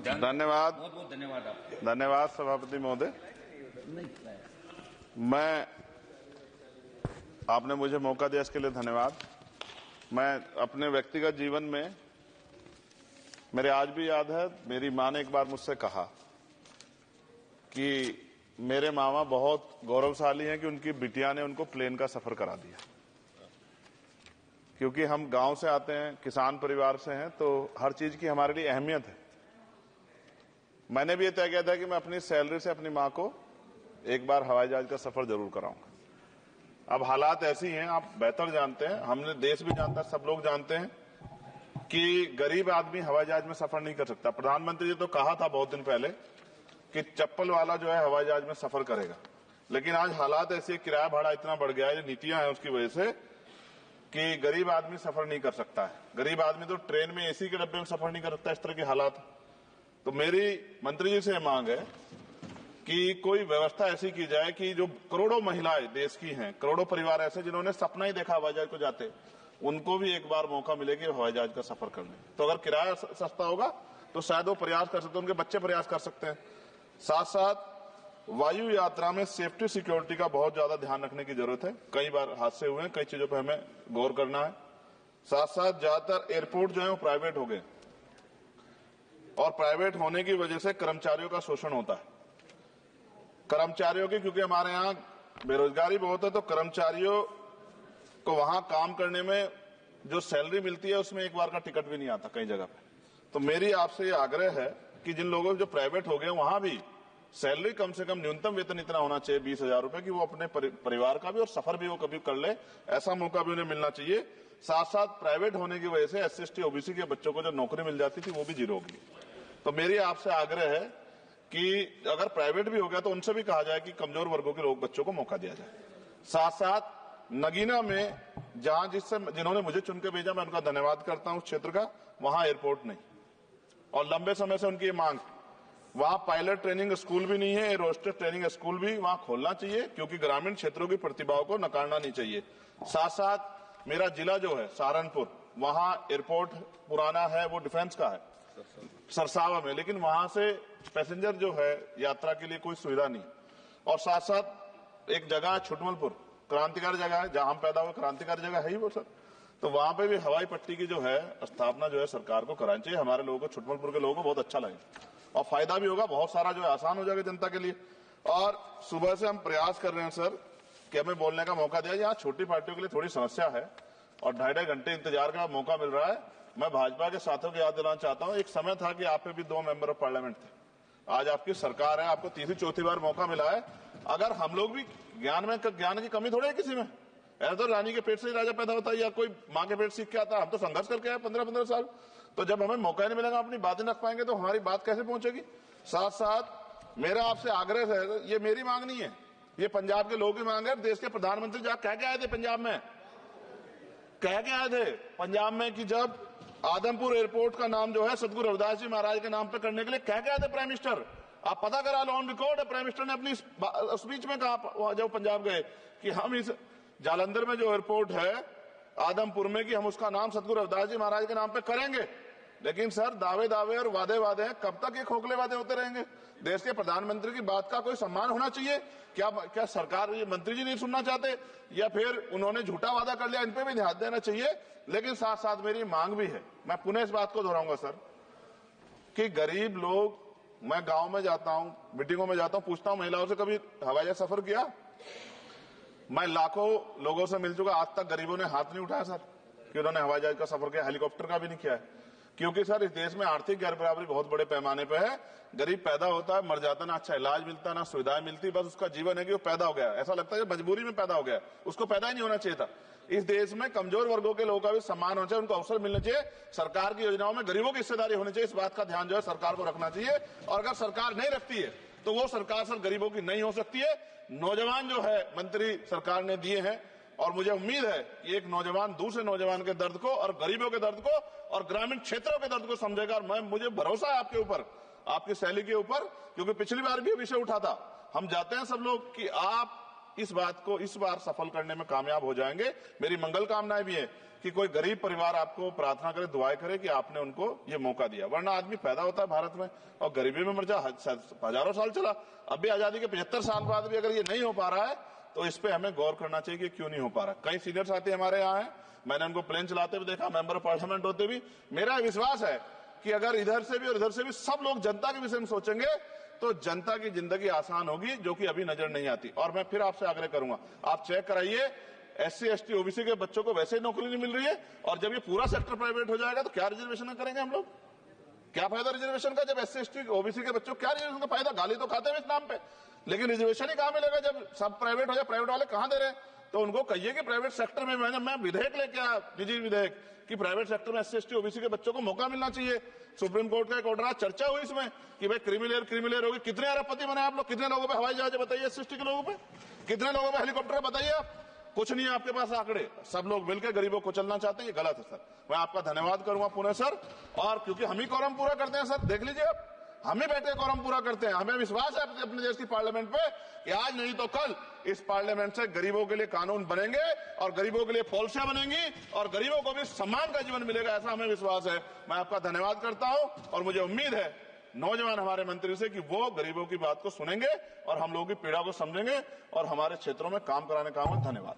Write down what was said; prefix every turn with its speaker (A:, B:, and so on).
A: धन्यवाद,
B: बहुत बहुत धन्यवाद आपको।
A: धन्यवाद सभापति महोदय। मैं आपने मुझे मौका दिया इसके लिए धन्यवाद। मैं अपने व्यक्तिगत जीवन में मेरे आज भी याद है, मेरी मां ने एक बार मुझसे कहा कि मेरे मामा बहुत गौरवशाली हैं कि उनकी बिटिया ने उनको प्लेन का सफर करा दिया। क्योंकि हम गांव से आते हैं, किसान परिवार से हैं, तो हर चीज की हमारे लिए अहमियत है। मैंने भी ये तय किया था कि मैं अपनी सैलरी से अपनी मां को एक बार हवाई जहाज का सफर जरूर कराऊंगा। अब हालात ऐसी हैं, आप बेहतर जानते हैं, हमने देश भी जानता है, सब लोग जानते हैं कि गरीब आदमी हवाई जहाज में सफर नहीं कर सकता। प्रधानमंत्री जी तो कहा था बहुत दिन पहले कि चप्पल वाला जो है हवाई जहाज में सफर करेगा, लेकिन आज हालात ऐसे, किराया भाड़ा इतना बढ़ गया है, ये नीतियां हैं उसकी वजह से कि गरीब आदमी सफर नहीं कर सकता है। गरीब आदमी तो ट्रेन में एसी के डब्बे में सफर नहीं कर सकता, इस तरह के हालात। तो मेरी मंत्री जी से मांग है कि कोई व्यवस्था ऐसी की जाए कि जो करोड़ों महिलाएं देश की हैं, करोड़ों परिवार ऐसे जिन्होंने सपना ही देखा हवाई जहाज को जाते, उनको भी एक बार मौका मिलेगा हवाई जहाज का सफर करने। तो अगर किराया सस्ता होगा तो शायद वो प्रयास कर सकते हैं, उनके बच्चे प्रयास कर सकते हैं। साथ साथ वायु यात्रा में सेफ्टी सिक्योरिटी का बहुत ज्यादा ध्यान रखने की जरूरत है। कई बार हादसे हुए हैं, कई चीजों पर हमें गौर करना है। साथ साथ ज्यादातर एयरपोर्ट जो है वो प्राइवेट हो गए और प्राइवेट होने की वजह से कर्मचारियों का शोषण होता है। कर्मचारियों की, क्योंकि हमारे यहाँ बेरोजगारी बहुत है, तो कर्मचारियों को वहां काम करने में जो सैलरी मिलती है उसमें एक बार का टिकट भी नहीं आता कई जगह पे। तो मेरी आपसे ये आग्रह है कि जिन लोगों जो प्राइवेट हो गए वहां भी सैलरी कम से कम न्यूनतम वेतन इतना होना चाहिए 20,000 रुपए कि वो अपने परिवार का भी और सफर भी वो कभी कर ले, ऐसा मौका भी उन्हें मिलना चाहिए। साथ साथ प्राइवेट होने की वजह से SC/ST OBC के बच्चों को जो नौकरी मिल जाती थी वो भी जीरो होगी। तो मेरी आपसे आग्रह है कि अगर प्राइवेट भी हो गया तो उनसे भी कहा जाए कि कमजोर वर्गों के लोग बच्चों को मौका दिया जाए। साथ साथ नगीना में जहां जिन्होंने मुझे चुन के भेजा, मैं उनका धन्यवाद करता हूं उस क्षेत्र का, वहां एयरपोर्ट नहीं, और लंबे समय से उनकी मांग, वहां पायलट ट्रेनिंग स्कूल भी नहीं है, एरोस्टेस ट्रेनिंग स्कूल भी वहां खोलना चाहिए, क्योंकि ग्रामीण क्षेत्रों की प्रतिभाओं को नकारना नहीं चाहिए। साथ साथ मेरा जिला जो है सहारनपुर, वहां एयरपोर्ट पुराना है, वो डिफेंस का है सरसावा में, लेकिन वहां से पैसेंजर जो है यात्रा के लिए कोई सुविधा नहीं। और साथ साथ एक जगह है छुटमलपुर, क्रांतिकारी जगह है, जहां हम पैदा हुए, क्रांतिकारी जगह है ही वो सर। तो वहां पे भी हवाई पट्टी की जो है स्थापना जो है सरकार को करानी चाहिए। हमारे लोगों को, छुटमलपुर के लोगों को बहुत अच्छा लगेगा और फायदा भी होगा, बहुत सारा जो है आसान हो जाएगा जनता के लिए। और सुबह से हम प्रयास कर रहे हैं सर कि हमें बोलने का मौका दिया। यहाँ छोटी पार्टियों के लिए थोड़ी समस्या है और 2.5 घंटे इंतजार का मौका मिल रहा है। मैं भाजपा के साथियों को याद दिलाना चाहता हूं, एक समय था कि आप पे भी 2 मेंबर ऑफ पार्लियामेंट थे, आज आपकी सरकार है, आपको तीसरी चौथी बार मौका मिला है। अगर हम लोग भी ज्ञान की कमी थोड़ी है किसी में, ऐसा तो रानी के पेट से ही राजा पैदा होता है या कोई माँ के पेट सीख के आता है। हम तो संघर्ष करके आए 15-15 साल, तो जब हमें मौका नहीं मिलेगा अपनी बातें रख पाएंगे तो हमारी बात कैसे पहुंचेगी। साथ साथ मेरा आपसे आग्रह है, ये मेरी मांग नहीं है, ये पंजाब के लोगों की मांग है। देश के प्रधानमंत्री जब कह के आए थे पंजाब में, कह के आए थे पंजाब में कि जब आदमपुर एयरपोर्ट का नाम जो है सतगुरु रविदास जी महाराज के नाम पे करने के लिए कह के आए थे प्राइम मिनिस्टर। आप पता करा लो, ऑन रिकॉर्ड है, प्राइम मिनिस्टर ने अपनी स्पीच में कहा जब पंजाब गए कि हम इस जालंधर में जो एयरपोर्ट है आदमपुर में, कि हम उसका नाम सतगुरु रविदास जी महाराज के नाम पे करेंगे। लेकिन सर दावे और वादे हैं, कब तक ये खोखले वादे होते रहेंगे। देश के प्रधानमंत्री की बात का कोई सम्मान होना चाहिए। क्या सरकार, ये मंत्री जी नहीं सुनना चाहते या फिर उन्होंने झूठा वादा कर लिया, इन पे भी ध्यान देना चाहिए। लेकिन साथ साथ मेरी मांग भी है, मैं पुनः इस बात को दोहराऊंगा सर, कि गरीब लोग, मैं गांव में जाता हूं, मीटिंगों में जाता हूं, पूछता हूं महिलाओं से कभी हवाई जहाज सफर किया। मैं लाखों लोगों से मिल चुका, आज तक गरीबों ने हाथ नहीं उठाया सर कि उन्होंने हवाई जहाज का सफर किया, हेलीकॉप्टर का भी नहीं किया है। क्योंकि सर इस देश में आर्थिक गैर बराबरी बहुत बड़े पैमाने पे है। गरीब पैदा होता है, मर जाता, ना अच्छा इलाज मिलता, ना सुविधाएं मिलती, बस उसका जीवन है कि वो पैदा हो गया, ऐसा लगता है कि मजबूरी में पैदा हो गया, उसको पैदा ही नहीं होना चाहिए था। इस देश में कमजोर वर्गों के लोगों का भी सम्मान होना चाहिए, उनको अवसर मिलना चाहिए। सरकार की योजनाओं में गरीबों की हिस्सेदारी होनी चाहिए, इस बात का ध्यान जो है सरकार को रखना चाहिए। और अगर सरकार नहीं रखती है तो वो सरकार सर गरीबों की नहीं हो सकती है। नौजवान जो है मंत्री सरकार ने दिए हैं, और मुझे उम्मीद है कि एक नौजवान दूसरे नौजवान के दर्द को और गरीबों के दर्द को और ग्रामीण क्षेत्रों के दर्द को समझेगा। और मुझे भरोसा है आपके ऊपर, आपकी शैली के ऊपर, क्योंकि पिछली बार भी विषय उठा था। हम जाते हैं सब लोग कि आप इस बात को इस बार सफल करने में कामयाब हो जाएंगे। मेरी मंगल कामनाएं भी है कि कोई गरीब परिवार आपको प्रार्थना करे, दुआएं करे कि आपने उनको ये मौका दिया। वरना आदमी पैदा होता है भारत में और गरीबी में मर जा, हजारों साल चला। अब भी आजादी के 75 साल बाद भी अगर ये नहीं हो पा रहा है तो इस पे हमें गौर करना चाहिए कि क्यों नहीं हो पा रहा। कई सीनियर साथी हमारे यहाँ हैं, मैंने उनको प्लेन चलाते हुए देखा, मेंबर ऑफ पार्लियामेंट होते भी। मेरा विश्वास है कि अगर इधर से भी और इधर से भी सब लोग जनता के विषय में सोचेंगे तो जनता की जिंदगी आसान होगी, जो कि अभी नजर नहीं आती। और मैं फिर आपसे आग्रह करूंगा, आप चेक कराइए, SC ST OBC के बच्चों को वैसे ही नौकरी नहीं मिल रही है, और जब ये पूरा सेक्टर प्राइवेट हो जाएगा तो क्या रिजर्वेशन करेंगे हम लोग? क्या फायदा रिजर्वेशन का? जब SC ST OBC के बच्चों क्या रिजर्वेशन का फायदा? गाली तो खाते हैं इस नाम पे, लेकिन रिजर्वेशन ही कहां मिलेगा जब सब प्राइवेट हो जाए? प्राइवेट वाले कहां दे रहे हैं? तो उनको कहिए कि प्राइवेट सेक्टर में मैं विधेयक लेके आया, निजी विधेयक, कि प्राइवेट सेक्टर में SC ST OBC के बच्चों को मौका मिलना चाहिए। सुप्रीम कोर्ट का एक ऑर्डर, आज चर्चा हुई इसमें कि भाई क्रिमिलेयर होगी। कितने अरबपति बने आप लोग? कितने लोगों पे हवाई जहाज बताइए? SC ST के लोगों पे कितने लोगों पे हेलीकॉप्टर बताइए? आप कुछ नहीं है आपके पास आंकड़े। सब लोग मिलकर गरीबों को चलना चाहते हैं, ये गलत है सर। मैं आपका धन्यवाद करूंगा पुनः सर, और क्योंकि हम ही कोरम पूरा करते हैं सर, देख लीजिए आप, हम ही बैठे कोरम पूरा करते हैं। हमें विश्वास है अपने देश की पार्लियामेंट पे कि आज नहीं तो कल इस पार्लियामेंट से गरीबों के लिए कानून बनेंगे और गरीबों के लिए पॉलिसियां बनेंगी और गरीबों को भी सम्मान का जीवन मिलेगा, ऐसा हमें विश्वास है। मैं आपका धन्यवाद करता हूं और मुझे उम्मीद है नौजवान हमारे मंत्री से कि वो गरीबों की बात को सुनेंगे और हम लोगों की पीड़ा को समझेंगे और हमारे क्षेत्रों में काम कराने का। धन्यवाद।